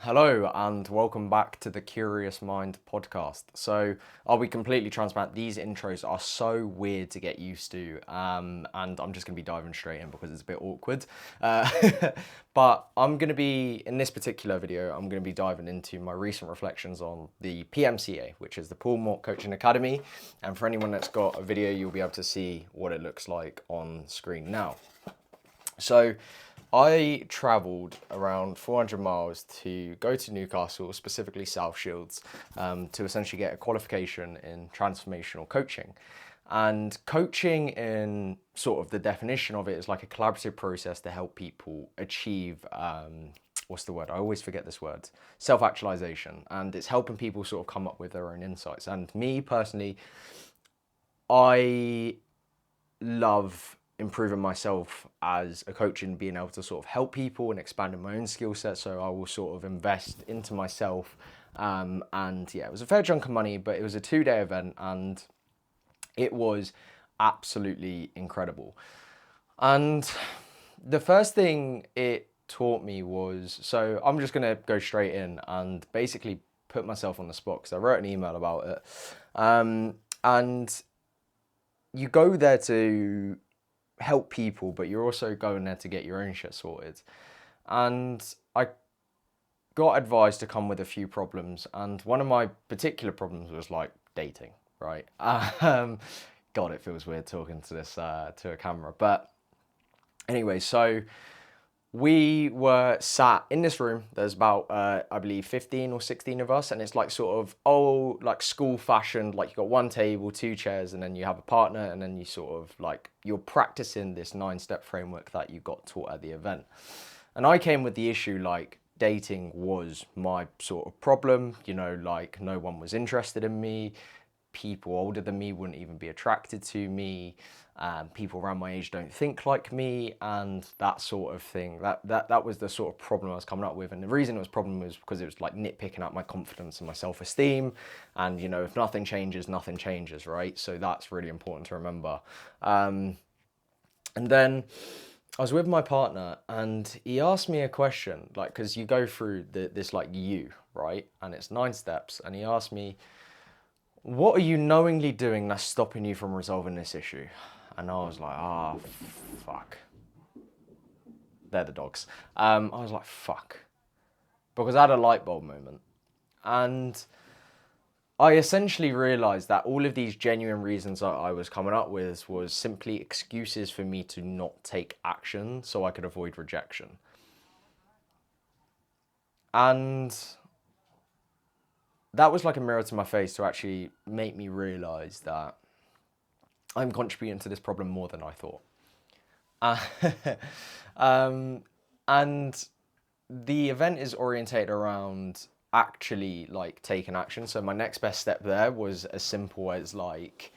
Hello and welcome back to the Curious Mind podcast. So, I'll be completely transparent. These intros are so weird to get used to, and I'm just going to be diving straight in because it's a bit awkward. Uh, but I'm going to be, in this particular video, I'm going to be diving into my recent reflections on the PMCA, which is the Mort Coaching Academy. And for anyone that's got a video, you'll be able to see what it looks like on screen now. So, I travelled around 400 miles to go to Newcastle, specifically South Shields, to essentially get a qualification in transformational coaching. And coaching, in sort of the definition of it, is like a collaborative process to help people achieve, what's the word? I always forget this word. Self-actualization. And it's helping people sort of come up with their own insights. And me personally, I love improving myself as a coach and being able to sort of help people and expanding my own skill set. So I will sort of invest into myself. And yeah, it was a fair chunk of money, but it was a 2-day event and it was absolutely incredible. And the first thing it taught me was, so I'm just going to go straight in and basically put myself on the spot because I wrote an email about it. And you go there to help people, but you're also going there to get your own shit sorted. And I got advised to come with a few problems, and one of my particular problems was like dating, right? God, it feels weird talking to this to a camera, but anyway, so we were sat in this room. There's about, I believe, 15 or 16 of us. And it's like sort of, like school fashioned, like you got one table, 2 chairs, and then you have a partner. And then you sort of like, you're practicing this 9-step framework that you got taught at the event. And I came with the issue, like dating was my sort of problem, like no one was interested in me. People older than me wouldn't even be attracted to me. People around my age don't think like me, and that sort of thing. That was the sort of problem I was coming up with. And the reason it was a problem was because it was like nitpicking at my confidence and my self-esteem. And if nothing changes, nothing changes, right? So that's really important to remember. And then I was with my partner and he asked me a question, like, because you go through this like right? And it's 9 steps. And he asked me, what are you knowingly doing that's stopping you from resolving this issue? And I was like, fuck. They're the dogs. I was like, fuck. Because I had a light bulb moment. And I essentially realized that all of these genuine reasons that I was coming up with was simply excuses for me to not take action so I could avoid rejection. And that was like a mirror to my face to actually make me realize that I'm contributing to this problem more than I thought. And the event is orientated around actually like taking action. So my next best step there was as simple as like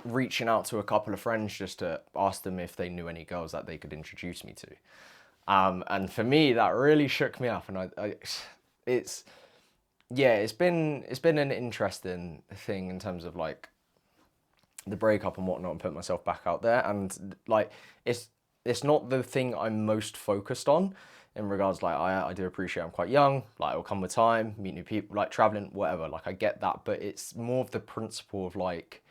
reaching out to a couple of friends just to ask them if they knew any girls that they could introduce me to. And for me, that really shook me up. And it's been an interesting thing in terms of like the breakup and whatnot and put myself back out there. And like, it's not the thing I'm most focused on in regards, like, I do appreciate I'm quite young, like it'll come with time, meet new people, like traveling, whatever, like I get that, but it's more of the principle of like,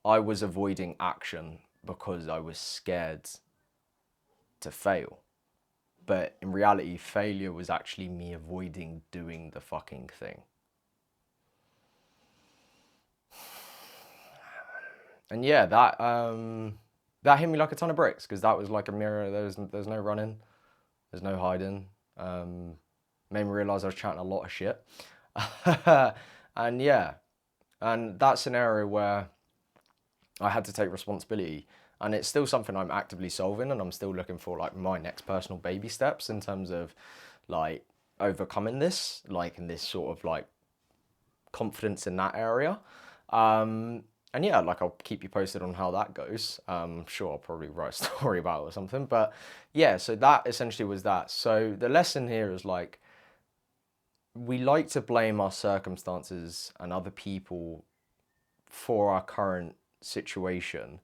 I was avoiding action because I was scared to fail. But in reality, failure was actually me avoiding doing the fucking thing. And yeah, that hit me like a ton of bricks because that was like a mirror. There's no running, there's no hiding. Made me realize I was chatting a lot of shit. And yeah, and that scenario where I had to take responsibility, and it's still something I'm actively solving, and I'm still looking for like my next personal baby steps in terms of like overcoming this, like in this sort of like confidence in that area. And yeah, like I'll keep you posted on how that goes. Sure, I'll probably write a story about it or something. But yeah, so that essentially was that. So the lesson here is like, we like to blame our circumstances and other people for our current situation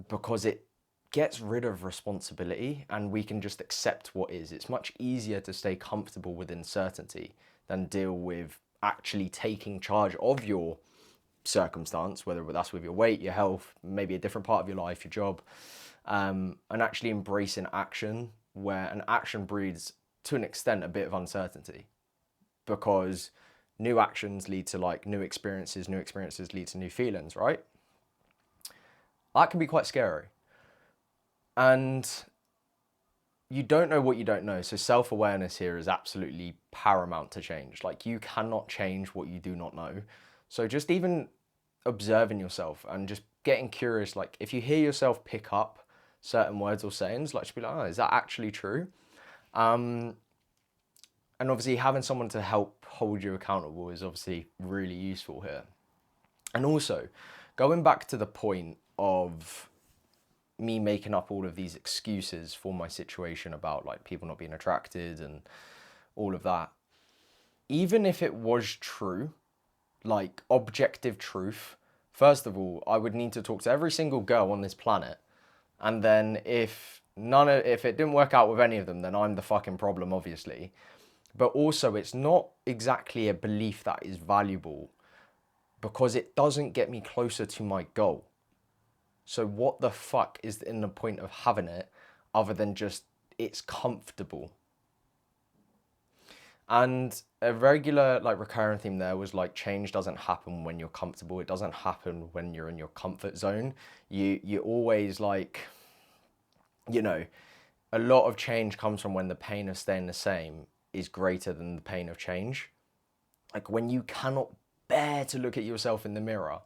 because it gets rid of responsibility and we can just accept what is. It's much easier to stay comfortable with uncertainty than deal with actually taking charge of your circumstance, whether that's with your weight, your health, maybe a different part of your life, your job, and actually embracing action, where an action breeds, to an extent, a bit of uncertainty, because new actions lead to like new experiences lead to new feelings, right? That can be quite scary. And you don't know what you don't know. So self-awareness here is absolutely paramount to change. Like, you cannot change what you do not know. So just even observing yourself and just getting curious, like if you hear yourself pick up certain words or sayings, like, just be like, oh, is that actually true? And obviously having someone to help hold you accountable is obviously really useful here. And also, going back to the point of me making up all of these excuses for my situation about like people not being attracted and all of that, even if it was true, like objective truth, first of all, I would need to talk to every single girl on this planet. And then if it didn't work out with any of them, then I'm the fucking problem, obviously. But also, it's not exactly a belief that is valuable because it doesn't get me closer to my goal. So what the fuck is in the point of having it other than just it's comfortable? And a regular, like, recurring theme there was like, change doesn't happen when you're comfortable. It doesn't happen when you're in your comfort zone. You always like, you know, a lot of change comes from when the pain of staying the same is greater than the pain of change. Like when you cannot bear to look at yourself in the mirror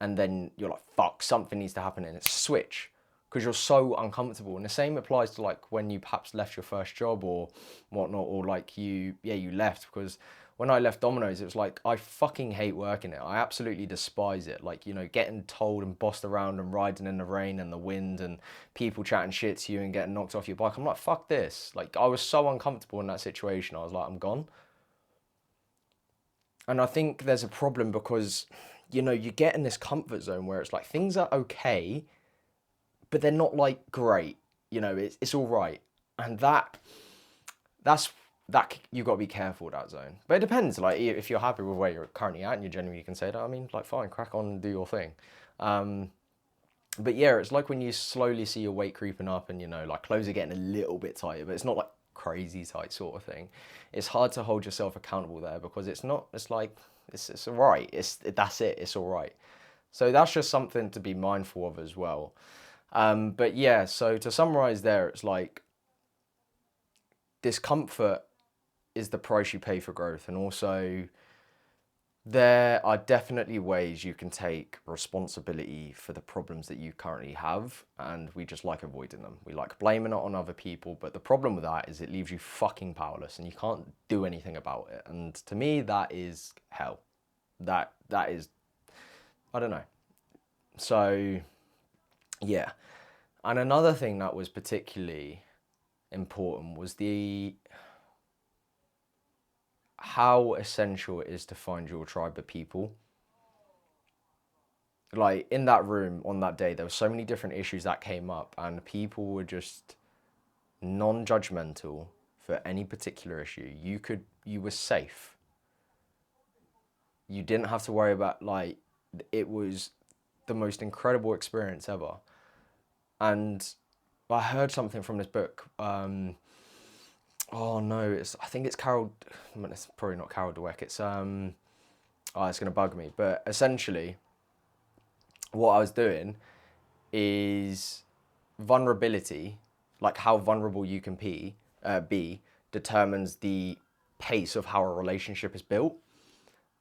and then you're like, fuck, something needs to happen, and it's switch because you're so uncomfortable. And the same applies to like when you perhaps left your first job or whatnot, or like you left. Because when I left Domino's, it was like, I fucking hate working it. I absolutely despise it. Like, you know, getting told and bossed around and riding in the rain and the wind and people chatting shit to you and getting knocked off your bike. I'm like, fuck this. Like, I was so uncomfortable in that situation. I was like, I'm gone. And I think there's a problem because, you know, you get in this comfort zone where it's like things are okay, but they're not like great. You know, it's all right. And that's you've got to be careful with that zone. But it depends. Like, if you're happy with where you're currently at and you genuinely can say that, I mean, like, fine, crack on and do your thing. But yeah, it's like when you slowly see your weight creeping up and, you know, like clothes are getting a little bit tighter, but it's not like crazy tight sort of thing. It's hard to hold yourself accountable there because it's not, it's like, it's all right. That's it. It's all right. So that's just something to be mindful of as well. But yeah, so to summarize there, it's like discomfort is the price you pay for growth. And also there are definitely ways you can take responsibility for the problems that you currently have, and we just like avoiding them. We like blaming it on other people, but the problem with that is it leaves you fucking powerless and you can't do anything about it. And to me, that is hell. That is, I don't know. So yeah. And another thing that was particularly important was how essential it is to find your tribe of people. Like in that room on that day, there were so many different issues that came up, and people were just non-judgmental for any particular issue. You were safe. You didn't have to worry about, like, it was the most incredible experience ever. And I heard something from this book. Oh no, I think it's Carol. It's probably not Carol Dweck. It's it's gonna bug me. But essentially, what I was doing is vulnerability, like how vulnerable you can be, determines the pace of how a relationship is built.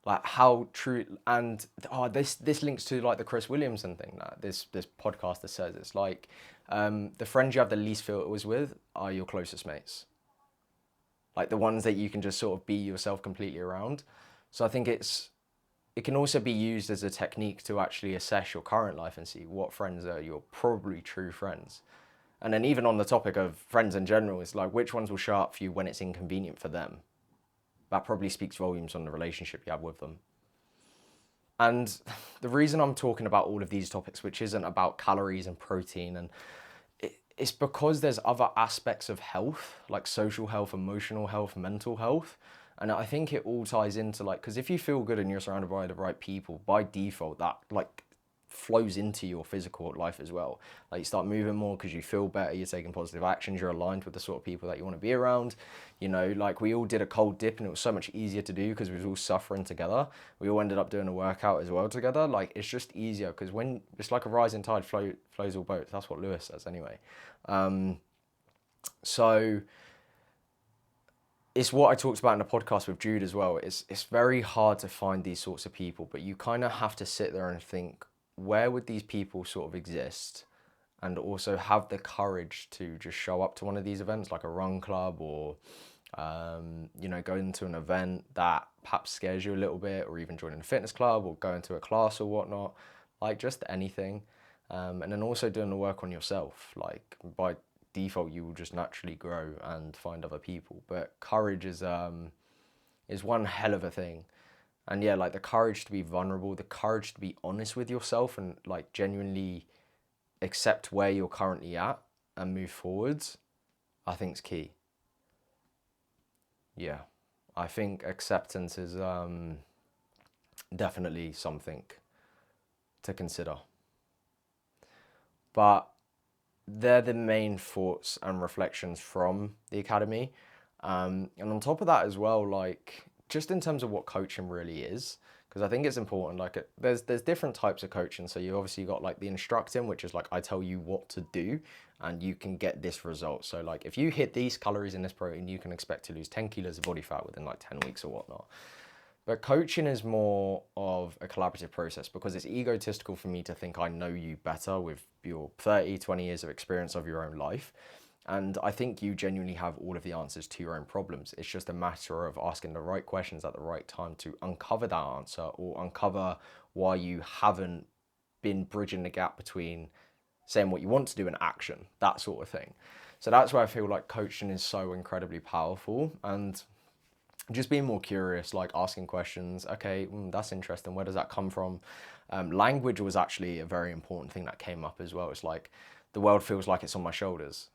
Like how true, and this links to like the Chris Williamson thing that this podcaster says. It's like the friends you have the least filters with are your closest mates, like the ones that you can just sort of be yourself completely around. So I think it can also be used as a technique to actually assess your current life and see what friends are your probably true friends. And then even on the topic of friends in general, it's like which ones will show up for you when it's inconvenient for them. That probably speaks volumes on the relationship you have with them. And the reason I'm talking about all of these topics, which isn't about calories and protein and it's because there's other aspects of health, like social health, emotional health, mental health. And I think it all ties into like, because if you feel good and you're surrounded by the right people, by default, that like flows into your physical life as well. Like you start moving more because you feel better, you're taking positive actions, you're aligned with the sort of people that you want to be around. You know, like we all did a cold dip and it was so much easier to do because we was all suffering together. We all ended up doing a workout as well together. Like it's just easier because when it's like a rising tide flows all boats. That's what Lewis says anyway. So it's what I talked about in the podcast with Jude as well. It's very hard to find these sorts of people, but you kind of have to sit there and think, where would these people sort of exist, and also have the courage to just show up to one of these events like a run club or you know, go into an event that perhaps scares you a little bit, or even joining a fitness club or going to a class or whatnot, like just anything. And then also doing the work on yourself, like by default you will just naturally grow and find other people. But courage is one hell of a thing. And yeah, like the courage to be vulnerable, the courage to be honest with yourself and like genuinely accept where you're currently at and move forwards, I think is key. Yeah, I think acceptance is definitely something to consider. But they're the main thoughts and reflections from the academy. And on top of that as well, like just in terms of what coaching really is, because I think it's important, like there's different types of coaching. So you obviously got like the instructing, which is like I tell you what to do and you can get this result. So like if you hit these calories in this protein, you can expect to lose 10 kilos of body fat within like 10 weeks or whatnot. But coaching is more of a collaborative process because it's egotistical for me to think I know you better with your 30, 20 years of experience of your own life. And I think you genuinely have all of the answers to your own problems. It's just a matter of asking the right questions at the right time to uncover that answer or uncover why you haven't been bridging the gap between saying what you want to do and action, that sort of thing. So that's why I feel like coaching is so incredibly powerful, and just being more curious, like asking questions. Okay, that's interesting. Where does that come from? Language was actually a very important thing that came up as well. It's like the world feels like it's on my shoulders.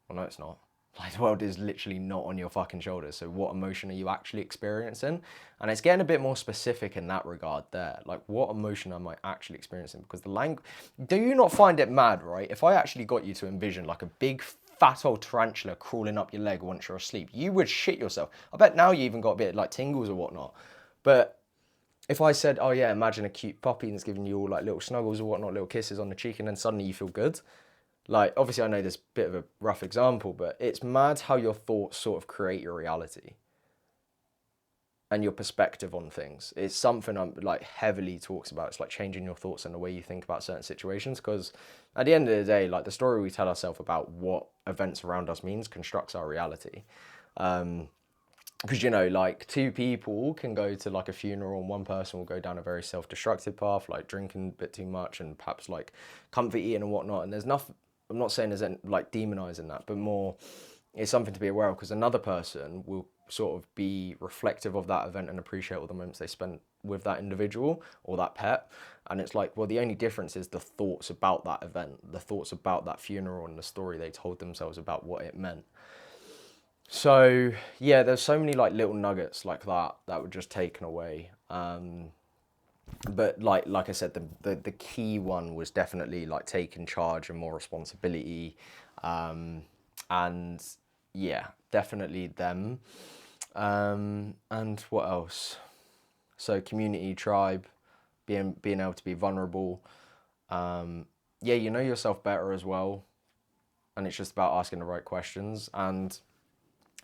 Well, no, it's not. Like the world is literally not on your fucking shoulders. So what emotion are you actually experiencing? And it's getting a bit more specific in that regard there. Like what emotion am I actually experiencing? Because the language, do you not find it mad, right? If I actually got you to envision like a big fat old tarantula crawling up your leg once you're asleep, you would shit yourself. I bet now you even got a bit like tingles or whatnot. But if I said, oh yeah, imagine a cute puppy and it's giving you all like little snuggles or whatnot, little kisses on the cheek, and then suddenly you feel good. Like, obviously I know this bit of a rough example, but it's mad how your thoughts sort of create your reality and your perspective on things. It's something I'm like heavily talks about. It's like changing your thoughts and the way you think about certain situations. Because at the end of the day, like the story we tell ourselves about what events around us means constructs our reality. Because, you know, like two people can go to like a funeral and one person will go down a very self-destructive path, like drinking a bit too much and perhaps like comfort eating and whatnot. And there's nothing, I'm not saying there's like demonizing that, but more it's something to be aware of, because another person will sort of be reflective of that event and appreciate all the moments they spent with that individual or that pet. And it's like, well, the only difference is the thoughts about that event, the thoughts about that funeral and the story they told themselves about what it meant. So yeah, there's so many like little nuggets like that were just taken away. But like I said, the key one was definitely like taking charge and more responsibility, and yeah, definitely them. And what else? So community, tribe, being able to be vulnerable. Yeah, you know yourself better as well, and it's just about asking the right questions. And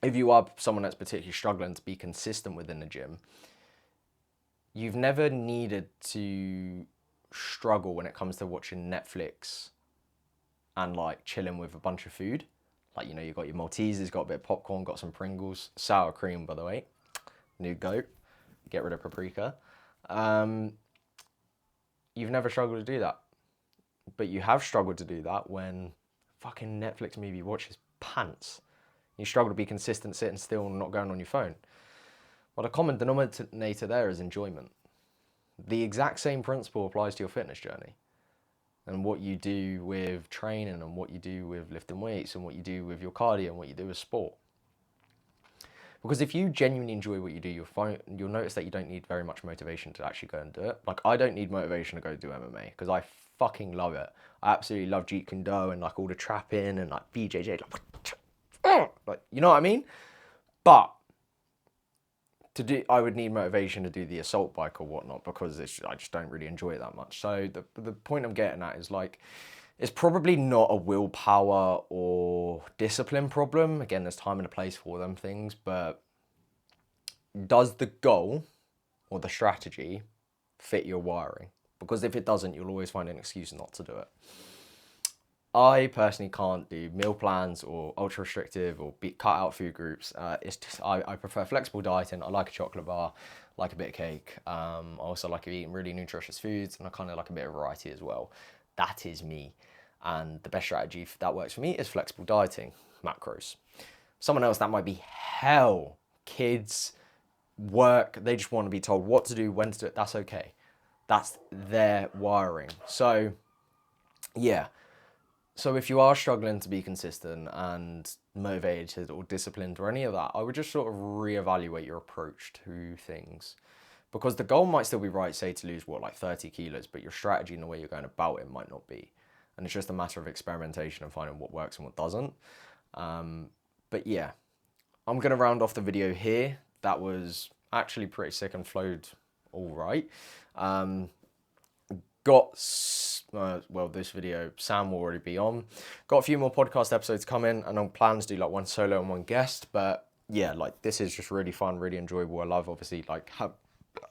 if you are someone that's particularly struggling to be consistent within the gym, you've never needed to struggle when it comes to watching Netflix and like chilling with a bunch of food. Like, you know, you've got your Maltesers, got a bit of popcorn, got some Pringles, sour cream, by the way, new goat, get rid of paprika. You've never struggled to do that. But you have struggled to do that when fucking Netflix movie watches pants. You struggle to be consistent, sitting still and not going on your phone. Well, the common denominator there is enjoyment. The exact same principle applies to your fitness journey. and what you do with training and what you do with lifting weights and what you do with your cardio and what you do with sport. Because if you genuinely enjoy what you do, you'll notice that you don't need very much motivation to actually go and do it. Like, I don't need motivation to go do MMA because I fucking love it. I absolutely love Jeet Kune Do and like all the trapping and like BJJ, like, you know what I mean? But I would need motivation to do the assault bike or whatnot because I just don't really enjoy it that much. So the point I'm getting at is like, it's probably not a willpower or discipline problem. Again, there's time and a place for them things, but does the goal or the strategy fit your wiring? Because if it doesn't, you'll always find an excuse not to do it. I personally can't do meal plans or ultra restrictive or cut out food groups. It's just, I prefer flexible dieting. I like a chocolate bar, like a bit of cake. I also like eating really nutritious foods, and I kind of like a bit of variety as well. That is me. And the best strategy that works for me is flexible dieting, macros. Someone else, that might be hell. Kids, work, they just want to be told what to do, when to do it. That's okay. That's their wiring. So, yeah. So if you are struggling to be consistent and motivated or disciplined or any of that, I would just sort of reevaluate your approach to things. Because the goal might still be right, say to lose, like 30 kilos, but your strategy and the way you're going about it might not be. And it's just a matter of experimentation and finding what works and what doesn't. But yeah, I'm going to round off the video here. That was actually pretty sick and flowed all right. This video, Sam will already be on. Got a few more podcast episodes coming, and on plans to do like one solo and one guest. But yeah, like this is just really fun, really enjoyable. I love obviously like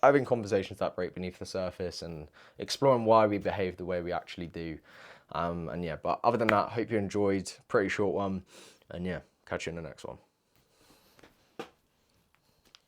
having conversations that break beneath the surface and exploring why we behave the way we actually do. And yeah, but other than that, hope you enjoyed. Pretty short one, and yeah, catch you in the next one.